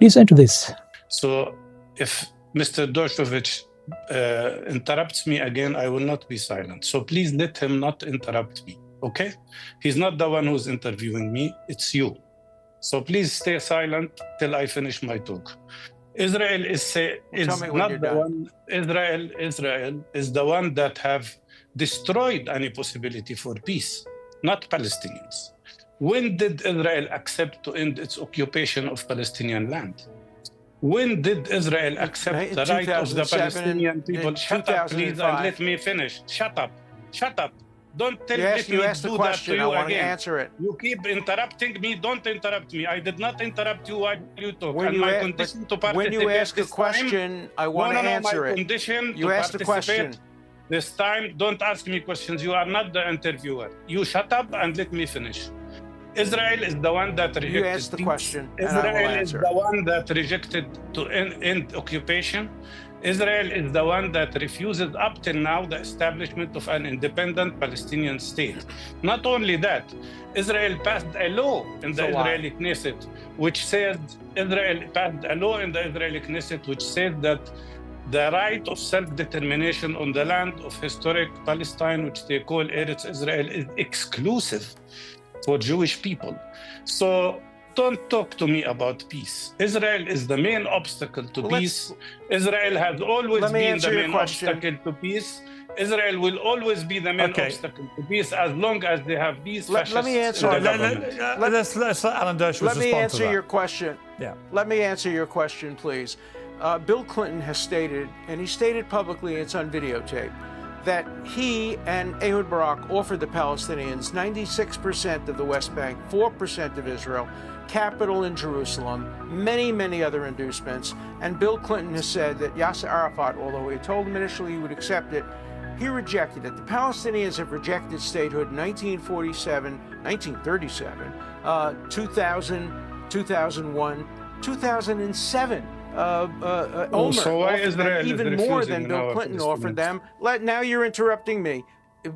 Please enter this. So if Mr. Dershowitz interrupts me again, I will not be silent. So please let him not interrupt me, okay? He's not the one who's interviewing me, it's you. So please stay silent till I finish my talk. Israel is not the one. Israel is the one that have destroyed any possibility for peace, not Palestinians. When did Israel accept to end its occupation of Palestinian land? When did Israel accept the right of the Palestinian people? Shut up, please, and let me finish. Shut up. Shut up. Don't tell me to do that to you again. Answer it. You keep interrupting me. Don't interrupt me. I did not interrupt you while you talk. When you ask a question, I want to answer it. You asked the question. This time, don't ask me questions. You are not the interviewer. You shut up and let me finish. Israel is the one that rejected. You asked the question, Israel is the one that rejected to end occupation. Israel is the one that refuses up till now the establishment of an independent Palestinian state. Not only that, Israel passed a law in the Israeli Knesset, which says Israel passed a law in the Israeli Knesset which said that the right of self-determination on the land of historic Palestine, which they call Eretz Israel, is exclusive for Jewish people. So don't talk to me about peace. Israel is the main obstacle to peace. Israel has always been the main obstacle to peace. Israel will always be the main obstacle to peace as long as they have these fascists. Let me answer. Let's let Alan Dershowitz respond to that. Let me answer your question. Yeah. Let me answer your question, please. Bill Clinton has stated, and he stated publicly, it's on videotape, that he and Ehud Barak offered the Palestinians 96% of the West Bank, 4% of Israel, capital in Jerusalem, many, many other inducements. And Bill Clinton has said that Yasser Arafat, although he told him initially he would accept it, he rejected it. The Palestinians have rejected statehood in 1947, 1937, 2000, 2001, 2007. So why Israel even more than Bill Clinton offered them. Now you're interrupting me.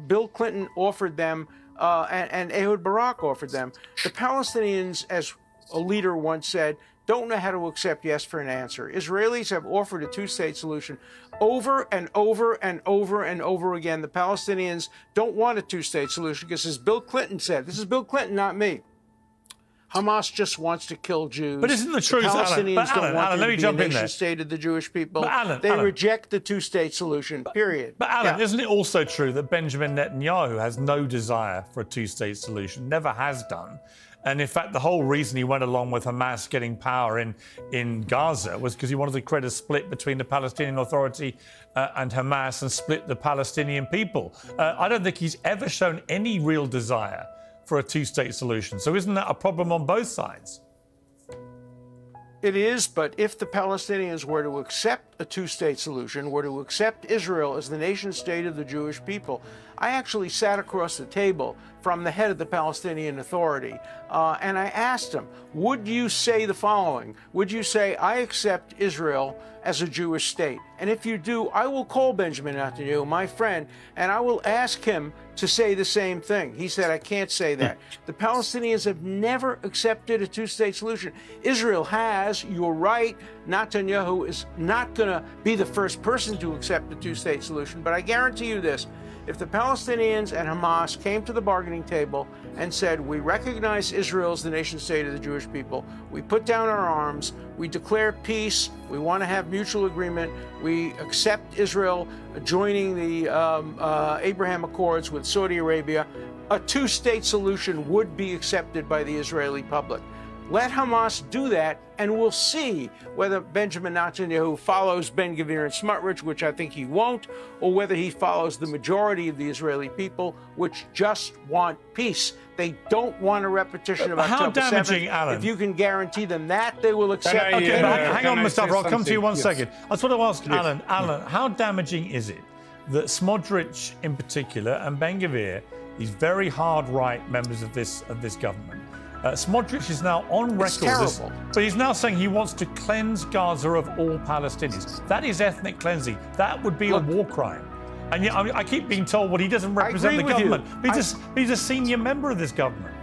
Bill Clinton offered them, and Ehud Barak offered them. The Palestinians, as a leader once said, don't know how to accept yes for an answer. Israelis have offered a two-state solution over and over and over and over again. The Palestinians don't want a two-state solution because, as Bill Clinton said, this is Bill Clinton, not me, Hamas just wants to kill Jews. But isn't the truth, Palestinians don't want let me jump in there. State of the Jewish people. But they reject the two-state solution, period. But Alan, isn't it also true that Benjamin Netanyahu has no desire for a two-state solution, never has done? And in fact, the whole reason he went along with Hamas getting power in Gaza was because he wanted to create a split between the Palestinian Authority and Hamas and split the Palestinian people. I don't think he's ever shown any real desire for a two-state solution. So isn't that a problem on both sides? It is, but if the Palestinians were to accept a two-state solution, were to accept Israel as the nation state of the Jewish people, I actually sat across the table from the head of the Palestinian Authority, and I asked him, would you say the following? Would you say, I accept Israel as a Jewish state? And if you do, I will call Benjamin Netanyahu, my friend, and I will ask him to say the same thing. He said, I can't say that. The Palestinians have never accepted a two-state solution. Israel has, you're right, Netanyahu is not going to be the first person to accept a two-state solution, but I guarantee you this, if the Palestinians and Hamas came to the bargaining table and said, we recognize Israel as the nation state of the Jewish people, we put down our arms, we declare peace, we want to have mutual agreement, we accept Israel joining the Abraham Accords with Saudi Arabia, a two-state solution would be accepted by the Israeli public. Let Hamas do that, and we'll see whether Benjamin Netanyahu follows Ben-Gvir and Smotrich, which I think he won't, or whether he follows the majority of the Israeli people, which just want peace. They don't want a repetition of October 7th. Alan? If you can guarantee them that, they will accept. Okay, but hang on, Mustafa. I'll come to you one second. I just want to ask Alan. Alan, how damaging is it that Smotrich, in particular, and Ben-Gvir, these very hard right members of this government, Smotrich is now on record, but he's now saying he wants to cleanse Gaza of all Palestinians. That is ethnic cleansing. That would be a war crime. And yet, I keep being told, well, he doesn't represent the government. He's a senior member of this government.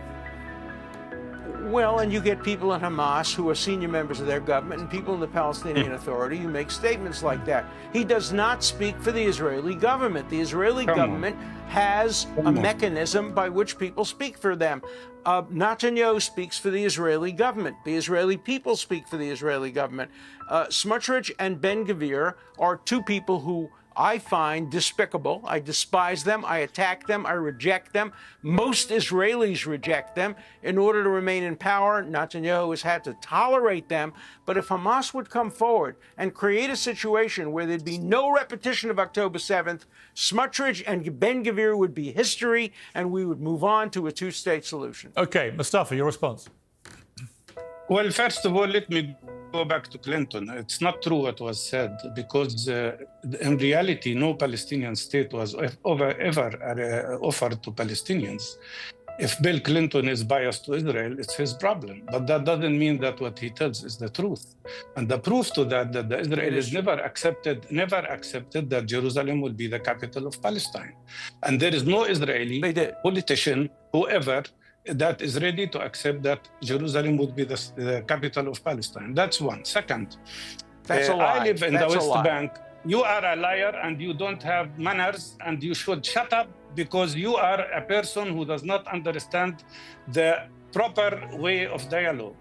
Well, and you get people in Hamas who are senior members of their government and people in the Palestinian Authority who make statements like that. He does not speak for the Israeli government. The Israeli government has a mechanism by which people speak for them. Netanyahu speaks for the Israeli government. The Israeli people speak for the Israeli government. Smotrich and Ben-Gvir are two people who I find despicable. I despise them. I attack them. I reject them. Most Israelis reject them. In order to remain in power, Netanyahu has had to tolerate them. But if Hamas would come forward and create a situation where there'd be no repetition of October 7th, Smotrich and Ben-Gvir would be history, and we would move on to a two-state solution. Okay, Mustafa, your response. Well, first of all, let me go back to Clinton. It's not true what was said, because in reality, no Palestinian state was ever offered to Palestinians. If Bill Clinton is biased to Israel, it's his problem. But that doesn't mean that what he tells is the truth. And the proof to that the Israelis never accepted that Jerusalem will be the capital of Palestine. And there is no Israeli politician, whoever, that is ready to accept that Jerusalem would be the capital of Palestine. That's one. Second, That's a lie. I live in the West Bank. You are a liar and you don't have manners, and you should shut up, because you are a person who does not understand the proper way of dialogue.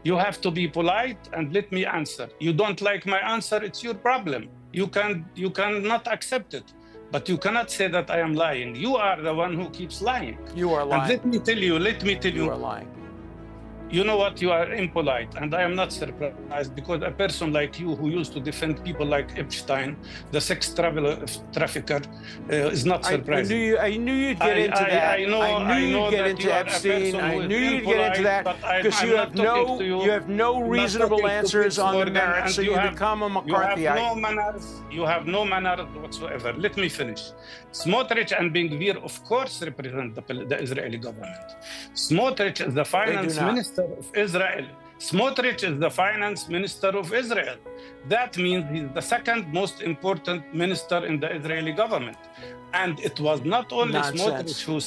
You have to be polite and let me answer. You don't like my answer, it's your problem. You cannot accept it. But you cannot say that I am lying. You are the one who keeps lying. You are lying. And let me tell you. You are lying. You know what? You are impolite, and I am not surprised, because a person like you, who used to defend people like Epstein, the sex trafficker, is not surprising. I knew you'd get into that. I know you'd get into Epstein. I knew you'd get into that, because you have no reasonable answers on the merits, so you become a McCarthyite. You have no manners whatsoever. Let me finish. Smotrich and Ben-Gvir, of course, represent the Israeli government. Smotrich is the finance minister of Israel. Smotrich is the finance minister of Israel. That means he's the second most important minister in the Israeli government. And it was not only Smotrich who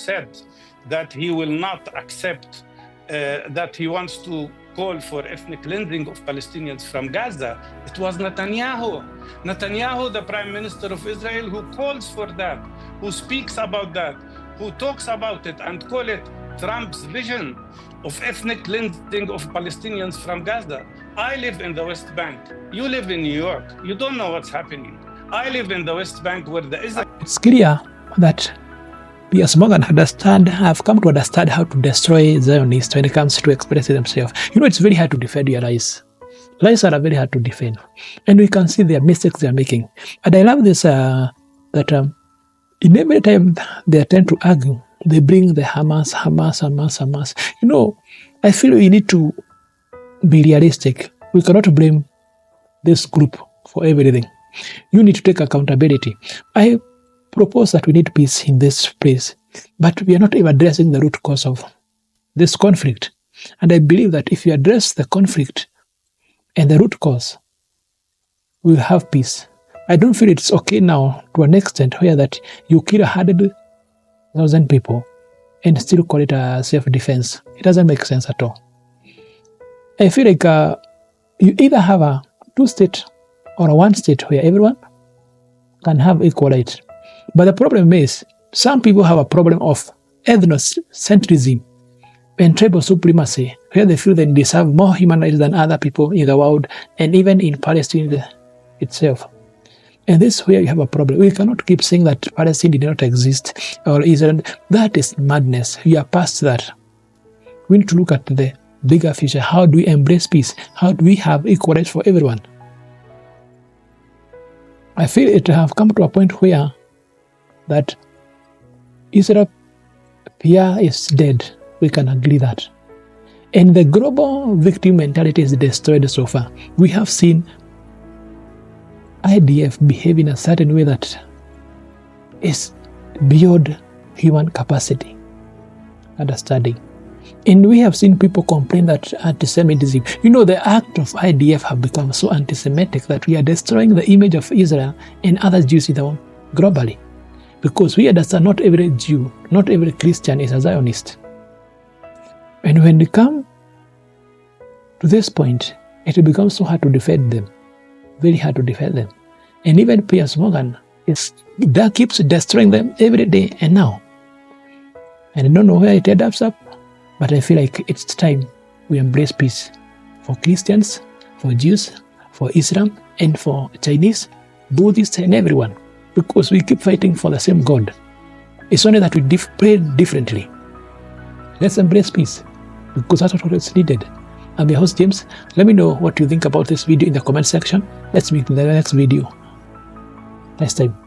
said that he will not accept, that he wants to call for ethnic cleansing of Palestinians from Gaza. It was Netanyahu, the prime minister of Israel, who calls for that, who speaks about that, who talks about it and call it Trump's vision of ethnic cleansing of Palestinians from Gaza. I live in the West Bank. You live in New York. You don't know what's happening. I live in the West Bank, where the Israel... It's clear that Piers Morgan have come to understand how to destroy Zionists when it comes to expressing themselves. You know, it's very hard to defend your lies. Lies are very hard to defend. And we can see the mistakes they are making. And I love this, that in every time they attempt to argue, they bring the Hamas. You know, I feel we need to be realistic. We cannot blame this group for everything. You need to take accountability. I propose that we need peace in this place, but we are not even addressing the root cause of this conflict. And I believe that if you address the conflict and the root cause, we will have peace. I don't feel it's okay now to an extent where that you kill 100,000 people and still call it a self-defense. It doesn't make sense at all. I feel like you either have a two-state or a one-state where everyone can have equal rights. But the problem is, some people have a problem of ethnocentrism and tribal supremacy, where they feel they deserve more human rights than other people in the world, and even in Palestine itself. And this is where you have a problem. We cannot keep saying that Palestine did not exist, or Israel. That is madness. We are past that. We need to look at the bigger future. How do we embrace peace? How do we have equal rights for everyone? I feel it have come to a point where that Israel is dead. We can agree that. And the global victim mentality is destroyed so far. We have seen IDF behave in a certain way that is beyond human capacity, understanding. And we have seen people complain that anti-Semitism, the act of IDF have become so anti-Semitic that we are destroying the image of Israel and other Jews in the world globally. Because we understand not every Jew, not every Christian is a Zionist. And when we come to this point, it becomes so hard to defend them, very hard to defend them. And even Piers Morgan keeps destroying them every day and now. And I don't know where it ends up, but I feel like it's time we embrace peace for Christians, for Jews, for Islam, and for Chinese, Buddhists, and everyone, because we keep fighting for the same God. It's only that we pray differently. Let's embrace peace, because that's what is needed. I'm your host, James. Let me know what you think about this video in the comment section. Let's meet in the next video next time.